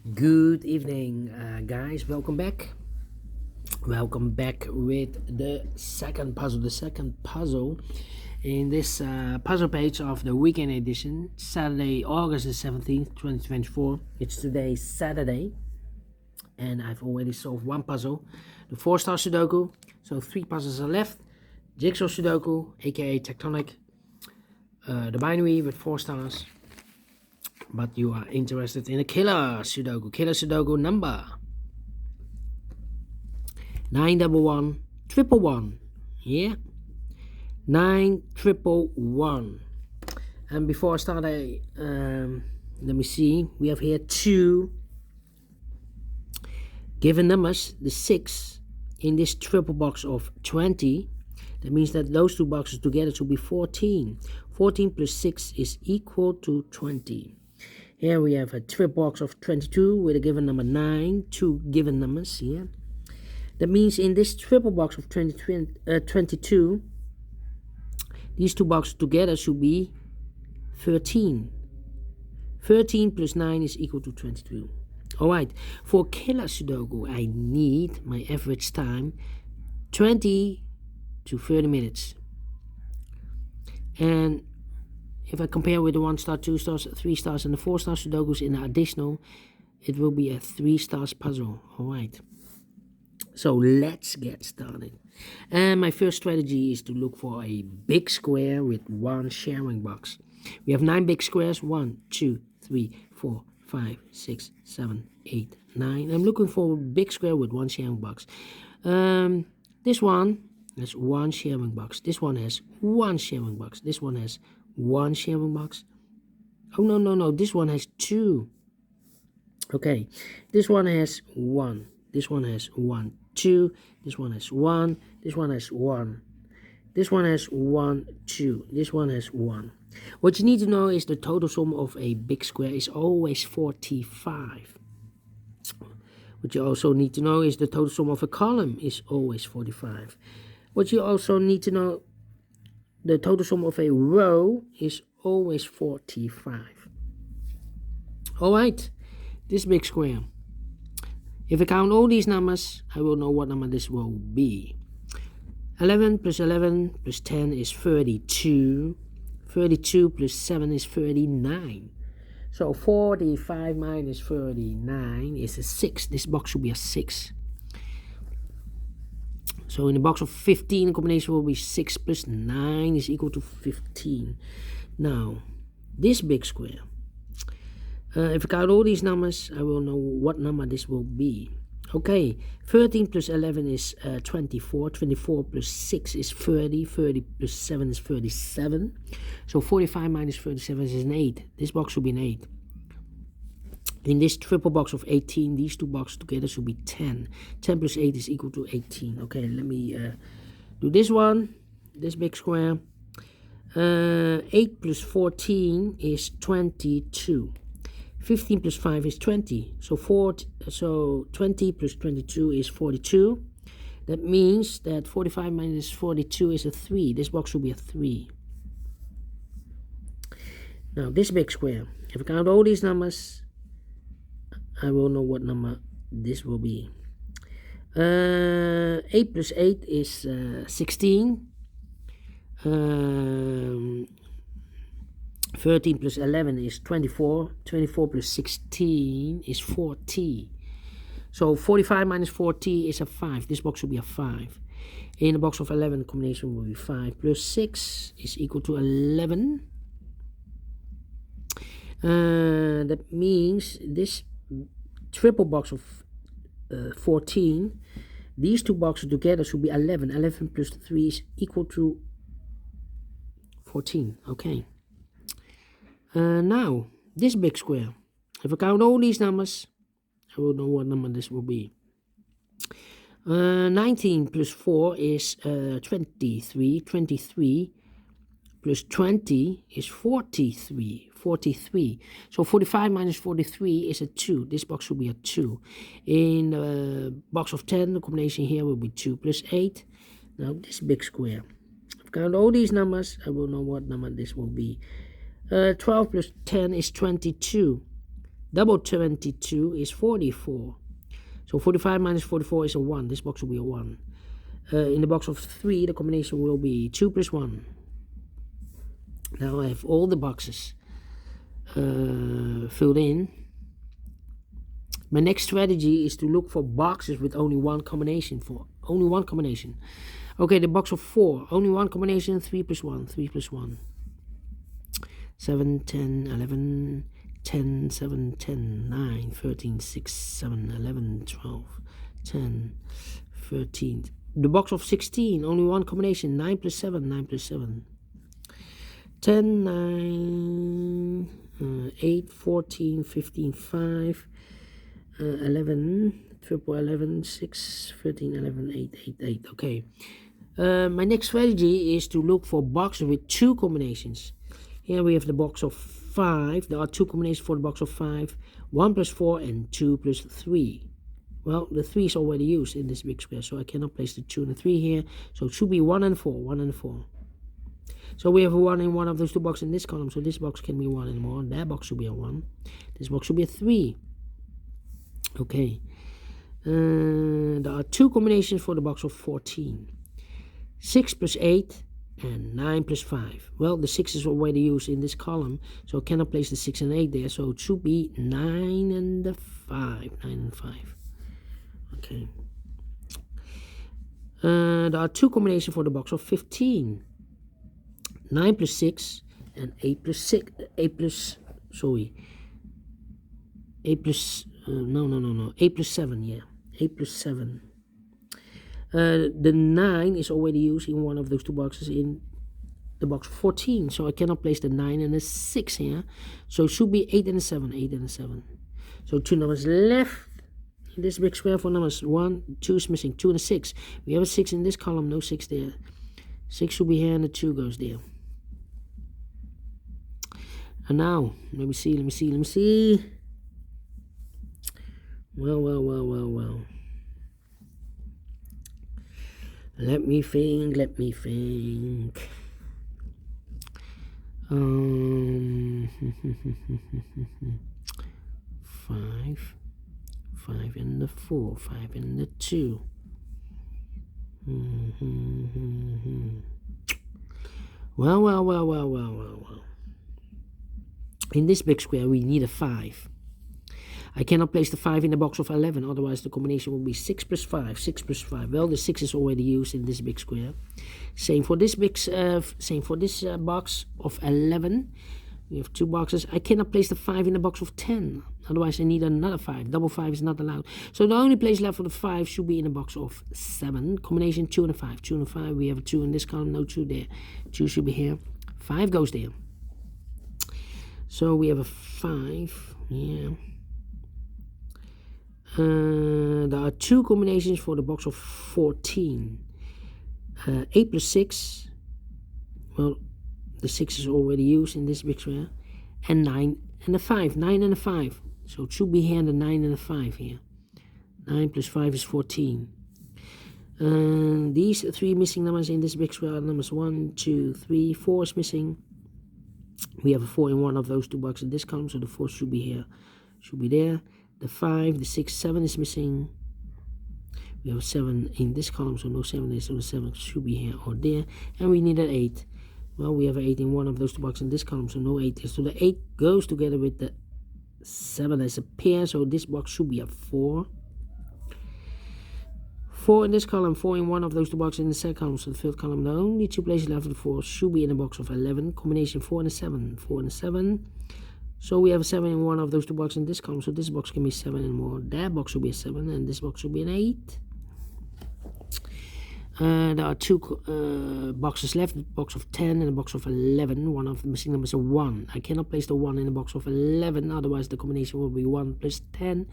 Good evening, guys. Welcome back. Welcome back with the second puzzle. The second puzzle in this puzzle page of the weekend edition, Saturday, August the 17th, 2024. It's today, Saturday, and I've already solved one puzzle, the 4-star Sudoku. So 3 puzzles are left. Jigsaw Sudoku, aka Tectonic, the binary with 4 stars. But you are interested in a Killer Sudoku. Killer Sudoku number 911 yeah, 9111. And before I start, let me see. We have here 2 given numbers. The 6 in this triple box of 20. That means that those 2 boxes together should be 14. 14 plus 6 is equal to 20. Here we have a triple box of 22 with a given number 9, 2 given numbers here. That means in this triple box of 22, these 2 boxes together should be 13. 13 plus 9 is equal to 22. Alright, for Killer Sudoku, I need my average time 20 to 30 minutes. And if I compare with the 1 star, 2 stars, 3 stars, and the 4 star Sudokus in the additional, it will be a 3 stars puzzle. Alright. So let's get started. And my first strategy is to look for a big square with 1 sharing box. We have 9 big squares. 1, 2, 3, 4, 5, 6, 7, 8, 9. I'm looking for a big square with 1 sharing box. This one has 1 sharing box. This one has 1 sharing box. This one has 1 sharing box. Oh, no. This one has 2. Okay. This one has 1. This one has 1, 2. This one has 1. This one has 1. This one has 1, 2. This one has 1. What you need to know is the total sum of a big square is always 45. What you also need to know is the total sum of a column is always 45. What you also need to know, the total sum of a row is always 45. Alright, this big square. If I count all these numbers, I will know what number this will be. 11 plus 11 plus 10 is 32. 32 plus 7 is 39. So 45 minus 39 is a 6. This box should be a 6. So in the box of 15, the combination will be 6 plus 9 is equal to 15. Now, this big square. If I count all these numbers, I will know what number this will be. Okay, 13 plus 11 is 24. 24 plus 6 is 30. 30 plus 7 is 37. So 45 minus 37 is an 8. This box should be an 8. In this triple box of 18, these 2 boxes together should be 10. 10 plus 8 is equal to 18. Okay, let me do this one, this big square. 8 plus 14 is 22. 15 plus 5 is 20. So 20 plus 22 is 42. That means that 45 minus 42 is a 3. This box should be a 3. Now, this big square. If I count all these numbers, I will know what number this will be. 8 plus 8 is 16. 13 plus 11 is 24. 24 plus 16 is 40. So 45 minus 40 is a 5. This box will be a 5. In the box of 11, the combination will be 5 plus 6 is equal to 11. That means this triple box of 14, these 2 boxes together should be 11. 11 plus 3 is equal to 14. Okay. Now, this big square. If I count all these numbers, I will know what number this will be. 19 plus 4 is 23. 23 plus 20 is 43. 43. So 45 minus 43 is a 2. This box will be a 2. In the box of 10, the combination here will be 2 plus 8. Now, this big square. If I count all these numbers, I will know what number this will be. 12 plus 10 is 22. Double 22 is 44. So 45 minus 44 is a 1. This box will be a 1. In the box of 3, the combination will be 2 plus 1. Now I have all the boxes filled in. My next strategy is to look for boxes with only one combination. Okay, the box of 4, only one combination, 3 plus 1, 3 plus 1. 7, 10, 11, 10, 7, 10, 9, 13, 6, 7, 11, 12, 10, 13. The box of 16, only one combination, 9 plus 7, 9 plus 7. 10, 9, 8, 14, 15, 5, 11, triple 11, 6, 13, 11, 8, 8, 8. Okay. My next strategy is to look for boxes with 2 combinations. Here we have the box of 5. There are 2 combinations for the box of 5. 1 plus 4 and 2 plus 3. Well, the 3 is already used in this big square, so I cannot place the 2 and the 3 here. So it should be 1 and 4, 1 and 4. So we have a 1 in one of those 2 boxes in this column, so this box can be 1 and more. That box should be a 1. This box should be a 3. Okay. There are 2 combinations for the box of 14. 6 plus 8 and 9 plus 5. Well, the 6 is already used in this column, so I cannot place the 6 and 8 there, so it should be 9 and the 5. 9 and 5. Okay. There are 2 combinations for the box of 15. 9 plus 6 and 8 plus 6. 8 plus 7, yeah. 8 plus 7. The 9 is already used in one of those 2 boxes in the box 14, so I cannot place the 9 and the 6 here, so it should be 8 and a 7, 8 and a 7. So 2 numbers left in this big square for numbers. 1, 2 is missing, 2 and a 6. We have a 6 in this column, no 6 there. 6 should be here and the 2 goes there. And now, let me see. Well. Let me think. 5 and the 4, 5 and the 2. Well. In this big square, we need a 5. I cannot place the 5 in the box of 11, otherwise the combination will be 6 plus 5, 6 plus 5. Well, the 6 is already used in this big square. Same for this box of 11. We have 2 boxes. I cannot place the 5 in the box of 10, otherwise I need another 5. Double 5 is not allowed. So the only place left for the 5 should be in the box of 7. Combination 2 and a 5. 2 and a 5. We have a 2 in this column, no 2 there. 2 should be here. 5 goes there. So we have a 5, yeah. There are 2 combinations for the box of 14. 8 plus 6. Well, the 6 is already used in this big square. And 9 and a 5. 9 and a 5. So it should be here the 9 and a 5 here. 9 plus 5 is 14. These 3 missing numbers in this big square are numbers 1, 2, 3. 4 is missing. We have a 4 in one of those 2 boxes in this column, so the 4 should be here. Should be there. The 5, the 6, 7 is missing. We have a 7 in this column, so no 7 there, so the 7 should be here or there. And we need an 8. Well, we have an 8 in one of those 2 boxes in this column, so no 8 there. So the 8 goes together with the 7 as a pair, so this box should be a 4. 4 in this column, 4 in one of those 2 boxes in the second column, so the fifth column, the only 2 places left for the 4 should be in the box of 11. Combination 4 and a 7. 4 and a 7. So we have a 7 in one of those 2 boxes in this column, so this box can be 7 and more. That box should be a 7, and this box should be an 8. There are 2 boxes left, a box of 10 and a box of 11. One of the missing numbers is a 1. I cannot place the 1 in the box of 11, otherwise the combination will be 1 plus 10.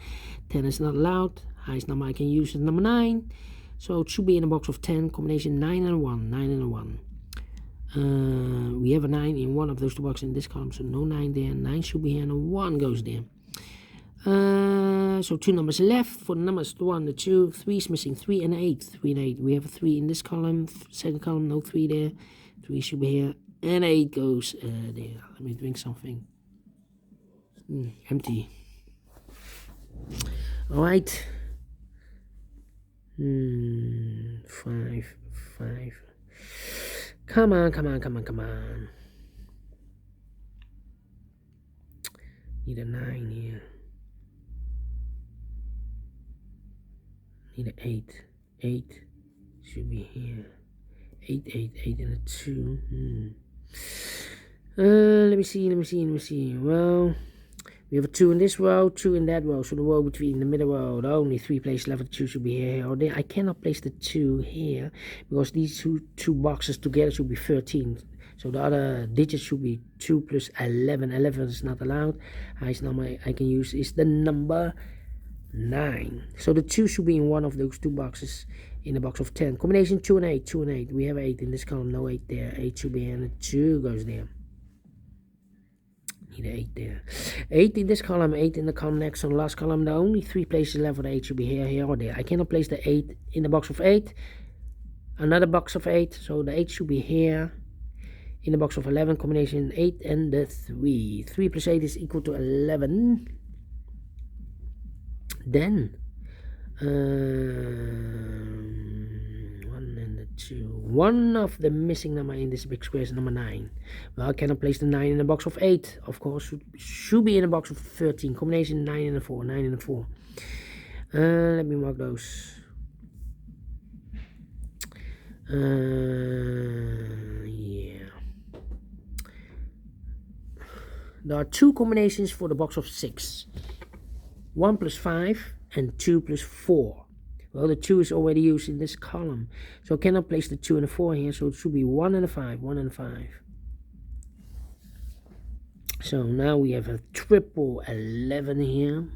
10 is not allowed. Highest number I can use is number 9. So it should be in a box of 10, combination 9 and a 1. 9 and a 1. We have a 9 in one of those 2 boxes in this column, so no 9 there. 9 should be here, and a 1 goes there. So 2 numbers left for the numbers, the 1, the 2, 3 is missing, 3 and 8. 3 and 8. We have a 3 in this column, second column, no 3 there. 3 should be here, and 8 goes there. Let me drink something. Empty. Alright. 5, 5. Come on, come on, come on, come on. Need a 9 here. Need an 8. 8 should be here. 8, 8, 8 and a 2. Let me see. Well, we have a 2 in this row, 2 in that row. So the row between the middle row, the only 3 places left, the 2 should be here or there. I cannot place the 2 here because these two boxes together should be 13. So the other digit should be 2 plus 11. 11 is not allowed. Highest number I can use is the number 9. So the 2 should be in one of those 2 boxes in the box of 10. Combination 2 and 8, 2 and 8. We have 8 in this column, no 8 there. 8 should be here and the 2 goes there. Need 8 there. 8 in this column, 8 in the column next on the last column. The only 3 places left for the 8 should be here, here or there. I cannot place the 8 in the box of 8. Another box of 8. So the 8 should be here. In the box of 11, combination 8 and the 3. 3 plus 8 is equal to 11. Then 1 and the 2. One of the missing number in this big square is number 9. Well, I cannot place the 9 in the box of 8. Of course, should be in the box of 13. Combination 9 and a 4. 9 and a 4. Let me mark those. Yeah. There are 2 combinations for the box of 6. 1 plus 5 and 2 plus 4. Well, the 2 is already used in this column. So I cannot place the 2 and the 4 here. So it should be 1 and a 5. 1 and a 5. So now we have a triple 11 here.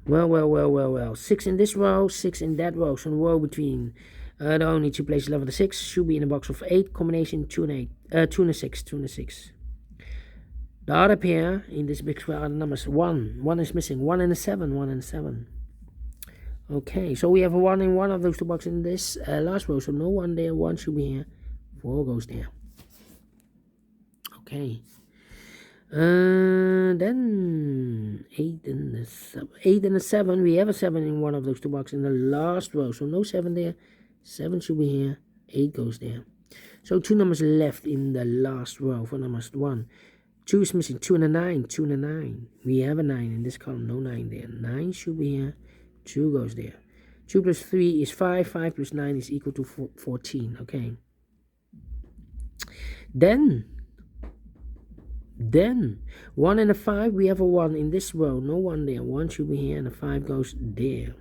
Well. 6 in this row, 6 in that row. So the row between the only 2 places left of the 6 should be in the box of 8. Combination 2 and 8. 2 and a 6. 2 and a 6. The other pair in this big square are the numbers 1. 1 is missing. 1 and a 7. 1 and a 7. Okay, so we have a 1 in one of those 2 boxes in this last row. So no 1 there. 1 should be here. 4 goes there. Okay. Then 8 and the 7. 8 and a 7. We have a 7 in one of those 2 boxes in the last row. So no 7 there. 7 should be here. 8 goes there. So 2 numbers left in the last row for numbers 1. 2 is missing. 2 and a 9. 2 and a 9. We have a 9 in this column. No 9 there. 9 should be here. 2 goes there. 2 plus 3 is 5. 5 plus 9 is equal to 14. Okay. Then 1 and a 5. We have a 1 in this row. No 1 there. 1 should be here and a 5 goes there.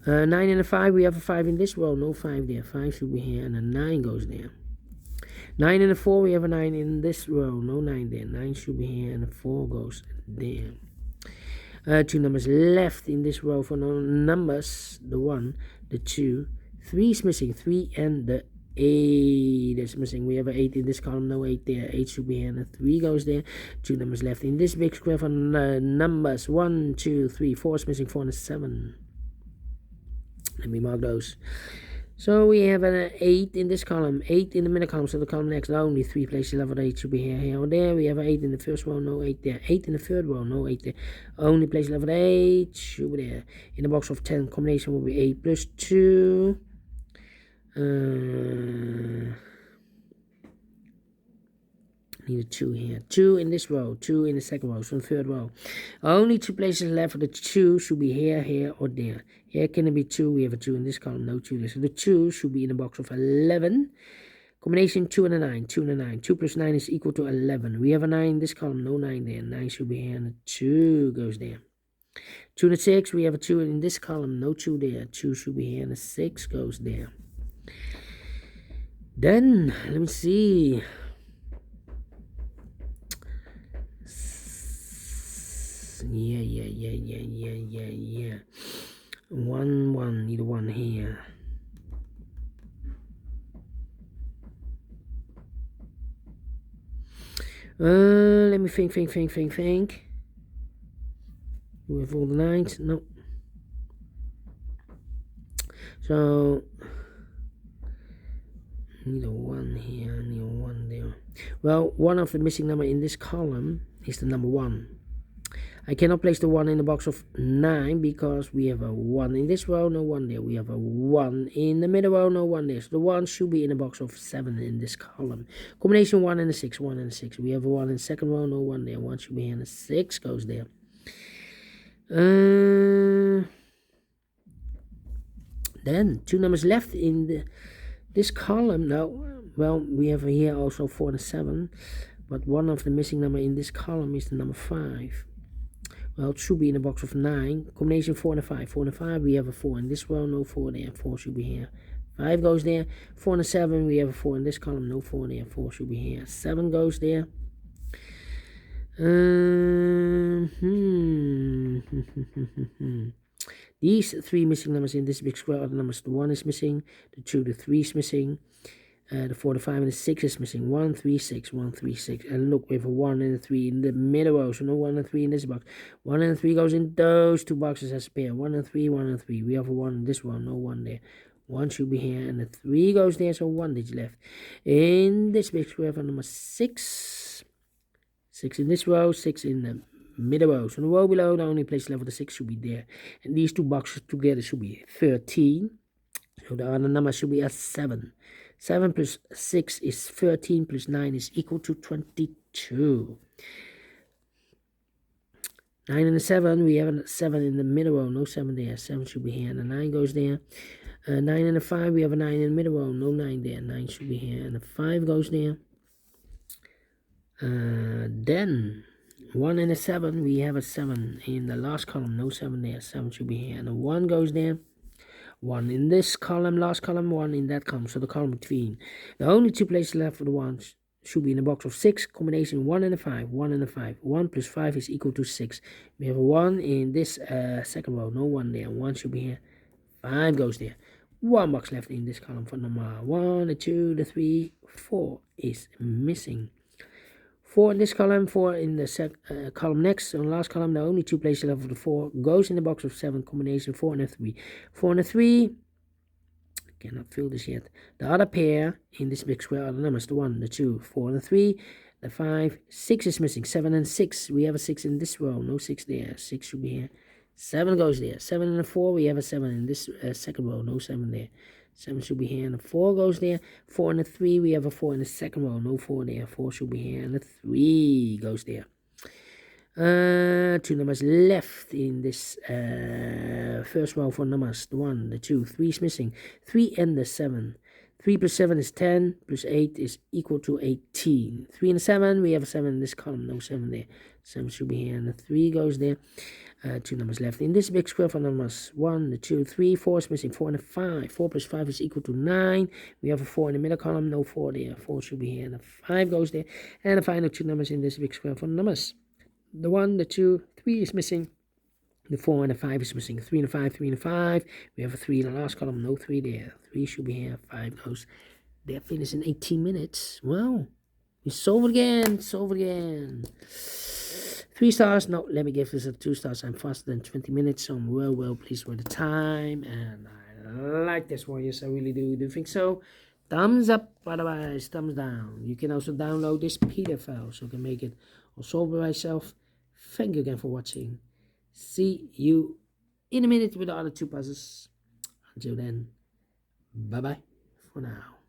9 and a 5. We have a 5 in this row. No 5 there. 5 should be here and a 9 goes there. 9 and a 4, we have a 9 in this row. No 9 there. 9 should be here and a 4 goes there. 2 numbers left in this row for no numbers. The 1, the 2. 3 is missing. 3 and the 8 is missing. We have an 8 in this column. No 8 there. 8 should be here and a 3 goes there. 2 numbers left in this big square for numbers. 1, 2, 3. 4 is missing. 4 and a 7. Let me mark those. So we have an 8 in this column, 8 in the middle column, so the column next, only 3 places left, 8 should be here, here, or there. We have an 8 in the first row, no 8 there. 8 in the third row, no 8 there. Only place left, 8 should be there. In the box of 10, combination will be 8 plus 2. Need a 2 here. 2 in this row, 2 in the second row, so in the third row. Only 2 places left for the 2 should be here, here, or there. Here can it be 2? We have a 2 in this column, no 2 there. So the 2 should be in the box of 11. Combination 2 and a 9, 2 and a 9. 2 plus 9 is equal to 11. We have a 9 in this column, no 9 there. 9 should be here, and a 2 goes there. 2 and a 6, we have a 2 in this column, no 2 there. 2 should be here, and a 6 goes there. Then, let me see. 1, 1, need a 1 here. Let me think. We have all the 9s. No. So need a 1 here, need a 1 there. Well, one of the missing number in this column is the number 1. I cannot place the 1 in the box of 9 because we have a 1 in this row, no 1 there. We have a 1 in the middle row, no 1 there. So the 1 should be in the box of 7 in this column. Combination 1 and a 6, 1 and a 6. We have a 1 in the second row, no 1 there. 1 should be here and a 6 goes there. Then 2 numbers left in this column. Now, well, we have here also 4 and a 7. But one of the missing number in this column is the number 5. Well, it should be in the box of 9. Combination 4 and a 5. 4 and a 5, we have a 4 in this row, no 4 there. 4 should be here. 5 goes there. 4 and a 7, we have a 4 in this column, no 4 there. 4 should be here. 7 goes there. These 3 missing numbers in this big square are the numbers. The 1 is missing, the 2, the 3 is missing. The 4, the 5, and the 6 is missing. 1, 3, 6, 1, 3, 6. And look, we have a 1 and a 3 in the middle row. So no 1 and 3 in this box. 1 and 3 goes in those 2 boxes as a pair. 1 and 3, 1 and 3. We have a 1 in this one, no 1 there. 1 should be here, and the 3 goes there, so 1 digit left. In this big square for number 6. 6 in this row, 6 in the middle row. So the row below, the only place left for the 6 should be there. And these 2 boxes together should be 13. So the other number should be a 7. 7 plus 6 is 13 plus 9 is equal to 22. 9 and a 7, we have a 7 in the middle row, no 7 there. 7 should be here, and the 9 goes there. 9 and a 5, we have a 9 in the middle row, no 9 there. 9 should be here, and the 5 goes there. Then 1 and a 7, we have a 7 in the last column, no 7 there. 7 should be here, and the 1 goes there. 1 in this column, last column, 1 in that column, so the column between. The only 2 places left for the 1s should be in the box of 6, combination 1 and a 5, 1 and a 5. 1 plus 5 is equal to 6. We have a 1 in this second row, no 1 there. 1 should be here, 5 goes there. 1 box left in this column for number 1, the 2, the 3, 4 is missing. 4 in this column, 4 in the column next. On the last column, the only 2 places left for the 4 goes in the box of 7, combination 4 and a 3. 4 and a 3, cannot fill this yet. The other pair in this big square are the numbers, the 1, the 2, 4 and the 3, the 5, 6 is missing. 7 and 6, we have a 6 in this row, no 6 there. 6 should be here. 7 goes there. 7 and a 4, we have a 7 in this second row, no 7 there. 7 should be here, and the 4 goes there. 4 and a 3, we have a 4 in the second row, no 4 there. 4 should be here, and the 3 goes there. 2 numbers left in this first row for numbers. The 1, the 2, 3 is missing. 3 and the 7. 3 plus 7 is 10, plus 8 is equal to 18. 3 and a 7, we have a 7 in this column, no 7 there. 7 should be here, and the 3 goes there. 2 numbers left in this big square for numbers. 1, the 2, 3, 4 is missing. 4 and a 5. 4 plus 5 is equal to 9. We have a 4 in the middle column, no 4 there. 4 should be here, and the 5 goes there. And the final 2 numbers in this big square for numbers. The 1, the 2, 3 is missing. The 4 and the 5 is missing. 3 and a 5, 3 and a 5. We have a 3 in the last column, no 3 there. 3 should be here, 5 goes there. Finished in 18 minutes. Well, we solve it again. 3 stars. No, let me give this a 2 stars. I'm faster than 20 minutes, so I'm well pleased with the time. And I like this one. Yes, I really do. Do you think so? Thumbs up, otherwise thumbs down. You can also download this PDF file so you can make it or solve it myself. Thank you again for watching. See you in a minute with the other 2 puzzles. Until then, bye-bye for now.